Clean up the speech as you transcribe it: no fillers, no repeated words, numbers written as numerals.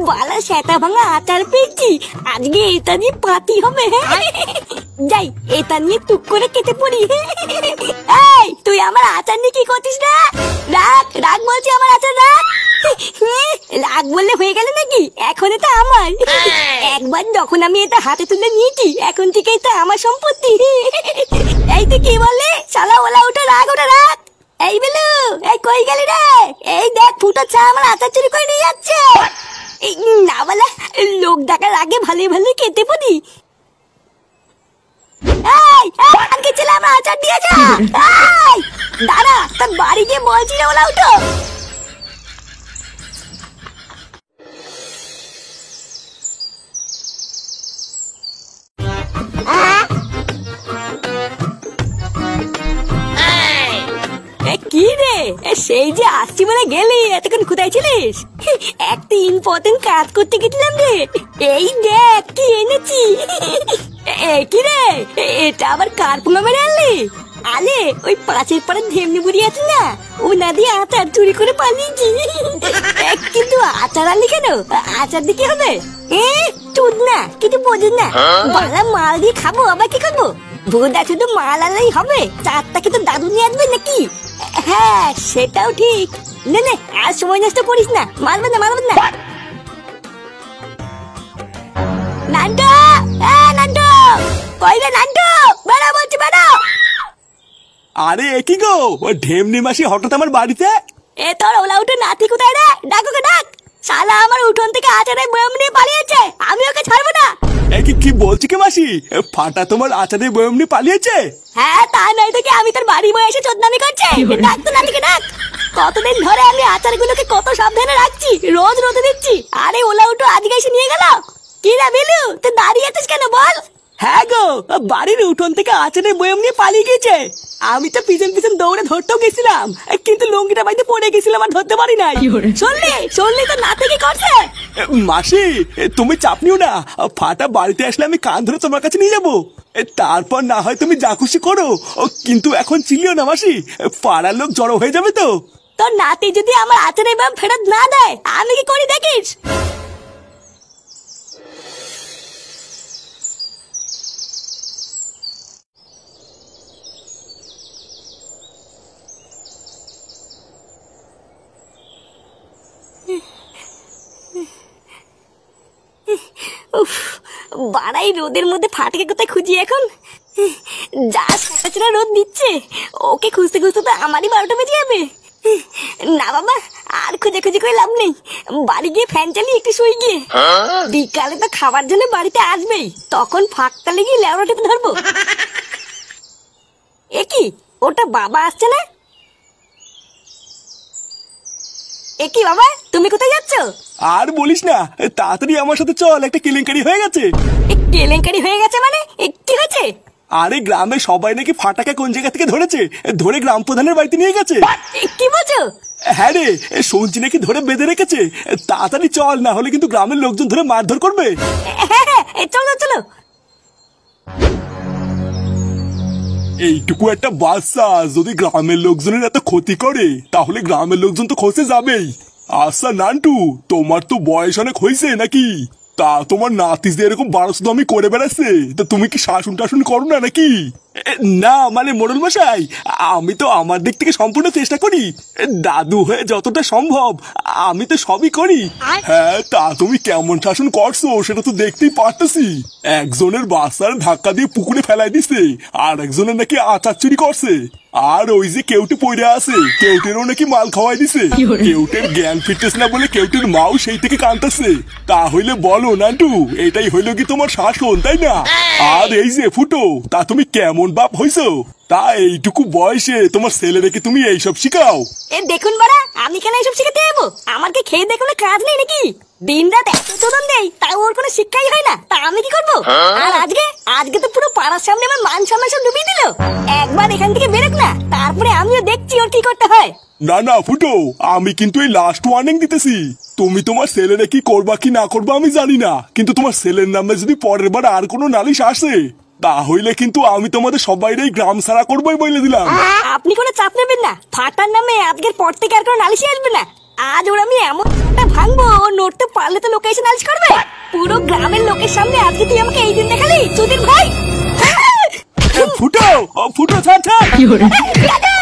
বালা সেটা ভাঙা আচার পেয়েছি, আজকে এটা নিয়ে পাতি হবে। যাই এটা নিয়ে টুক করে কেটে পড়ি। এই তুই আমার আচার নিয়ে কি করছিস না? রাখ রাখ বলছি, আমার আচার রাখ। রাখ বললে হয়ে গেল নাকি? এখন এটা আমার। একবার যখন আমি এটা হাতে তুলে নিয়েছি, এখন থেকে এটা আমার সম্পত্তি। এই তুই কি বললি? শালা ওলা ওটা রাখ, ওটা রাখ। এই বেলু, এই কই গেলি রে? এই দেখ ফুটো চা আমার আচার চুরি করে নিয়ে যাচ্ছে। না বলা, লোক ডাকার আগে ভালো ভালো কেটে পড়ি। আজকে ছেলে আমার আচার দিয়ে যা। দাঁড়া, তোর বাড়ি গিয়ে বলছি রে ওলা উঠো। কি রে, সেই যে আসছি বলে গেলি, এতক্ষণ কোথায় ছিলিস? একটা ইম্পর্টেন্ট কাজ করতে গেছিলাম রে। এই দেখ কি এনেছি। কি রে, এটা আবার কার পোঙা মেরে আনলি? আলে ওই পাঁচের পাড়ার ঢেমনি বুড়ি আছে না, ও না দিয়ে আচার চুরি করে পালিয়েছি। কিন্তু আচার আনলি কেন? আচার দিয়ে কি হবে? চুদ না, কিছু বোঝেন না। বালা মাল দিয়ে খাবো, আবার কি করবো? ভোদা শুধু মাল আনলেই হবে? চারটা কিন্তু দাদু নিয়ে আসবে নাকি? হ্যাঁ সেটাও ঠিক। নে নে, আর সময় নষ্ট করিস না, মারবেন না মারবেন না। নান্টু, নান্টু কই রে? নান্টু বেড়া বলছি, বেড়া। আরে কি গো, ওই ঢেমনি মাসি হঠাৎ আমার বাড়িতে? এ তোর ওলা উঠো নাতি কোথায় রে? ডাক ওকে ডাক। শালা আমার উঠোন থেকে আচারের বয়াম নিয়ে পালিয়েছে, আমি ওকে ছাড়বো না। কি বলছি কি মাসি, ফাটা তোমার আচারের বয়াম নিয়ে পালিয়েছে? হ্যাঁ তা নাই থেকে আমি তোর বাড়ি বয়ে এসে চোদনামি করছে। ডাক তো নাতিকে ডাক। কতদিন ধরে আমি আচারগুলোকে কত সাবধানে রাখছি, রোজ রোদে দিচ্ছি। আরে ওলা উঠো আজকে এসে নিয়ে গেল। কি রে বিলু, তুই দাঁড়িয়ে আছিস কেন বল? হ্যাঁ গো, বাড়ির উঠোন থেকে আচারের বয়াম নিয়ে পালিয়ে গেছে। আমি তো পিছন পিছন দৌড়ে ধরতেও গেছিলাম, কিন্তু লুঙ্গিটা বাড়িতে পড়ে গেছিলাম আর ধরতে পারি নাই। শুনলি তো নাতি কি করছে? মাসি তুমি চাপ নিও না, ফাটা বাড়িতে আসলে আমি কান ধরে তোমার কাছে নিয়ে যাবো, তারপর না হয় তুমি যা খুশি করো। কিন্তু এখন চিলিও না মাসি, পাড়ার লোক জড়ো হয়ে যাবে তো। তোর নাতি যদি আমার আচারের বয়াম ফেরত না দেয়, আমি কি করি দেখিস। বাড়াই রোদের মধ্যে ফাটকে কোথায় খুঁজি এখন? যা সাকাচরা রোদ দিচ্ছে, ওকে খুঁজতে খুঁজতে তো আমারই 12টা বেজে যাবে। না বাবা, আর খুঁজে করে লাভ নেই। বাড়ি গিয়ে ফ্যান চালিয়ে একটু শুই গিয়ে। বিকালে তো খাবার জন্য বাড়িতে আসবেই, তখন ফাঁকটা লেগে লেওড়া টিপে ধরবো। কি ওটা বাবা আসছে না? কি বাবা, তুমি কোথায় যাচ্ছ? আর বলিস না, তাড়াতাড়ি আমার সাথে চল, একটা কেলেঙ্কারি হয়ে গেছে। কেলেঙ্কারি হয়ে গেছে মানে কি হয়েছে? আরে গ্রামে সবাই নাকি ফাটাকে কোন জায়গা থেকে ধরেছে, ধরে গ্রাম প্রধানের বাড়িতে নিয়ে গেছে। কি বলছো? হ্যাঁ রে, শুনছি নাকি ধরে বেঁধে রেখেছে। তাড়াতাড়ি চল, না হলে কিন্তু গ্রামের লোকজন ধরে মারধর করবে। হ্যাঁ চলো চলো। এইটুকু একটা বাচ্চা যদি গ্রামের লোকজনের এত ক্ষতি করে, তাহলে গ্রামের লোকজন তো খসে যাবেই। আচ্ছা নান্টু, তোমার তো বয়স অনেক হয়েছে নাকি? তা তোমার নাতি যে এরকম বারোশো করে বেড়াচ্ছে, তা তুমি কি শাসন টাসন করো না নাকি? না মানে মোড়ল মশাই, আমি তো আমার দিক থেকে সম্পূর্ণ চেষ্টা করি, দাদু হয়ে যতটা সম্ভব আমি তো সবই করি। হ্যাঁ তা তুমি কেমন শাসন করছো সেটা তো দেখতেই পারতেছি। একজনের বাচ্চার ধাক্কা দিয়ে পুকুরে ফেলাই দিছে, আর একজনের নাকি আচার চুরি করছে, আর ওই যে কেউটে পড়ে আছে, কেউটেরও নাকি মাল খাওয়াই দিছে। কেউটের জ্ঞান ফিরতেছে না বলে কেউটের মাও সেই থেকে কাঁদতেছে। তা হইলে বলো নান্টু, এটাই হইলো কি তোমার শাসন, তাই না? আর এই যে ফুটো, তা তুমি কেমন বাপ হইছো? তা এইটুকু বয়সে তোমার ছেলেদেরকে তুমি এইসব শিখাও? দেখুন বাড়া, আমি কেন এইসব শিখাতে যাবো? আমাকে খেয়ে দেখুন কাজ নেই নাকি? দিন রাত এত চোদন দেই, তাও ওর কোনো শিক্ষাই হয় না, তা আমি কি করবো? আর আজকে তো পুরো পাড়ার সামনে আমার মান সম্মান সব ডুবিয়ে দিল। একবার এখান থেকে বেরোক না, তারপরে আমিও দেখছি ওর কি করতে হয়। না না ফুটো, আমি কিন্তু এই লাস্ট ওয়ার্নিং দিতেছি। তুমি তোমার ছেলেরা কি করবা কি না করবা আমি জানি না, কিন্তু তোমার ছেলের নামে যদি পরের বার আর কোনো নালিশ আসে, তাহলে কিন্তু আমি তোমাদের সবাইরই গ্রাম ছাড়া করবোই বলে দিলাম। আপনি কোনো চাপ নেবেন না, ফাটার নামে আজকের পর থেকে আর কোনো নালিশই আসবে না। আজ ওর আমি এমন ভাঙবো ও নোটটা পারলে তো লোকেশন আলিশ করবে। পুরো গ্রামের লোকের সামনে আজকে তুই আমাকে এই দিন দেখালি চুদির ভাই। ফুটো ফুটো ছাড় ছাড়। দাদা!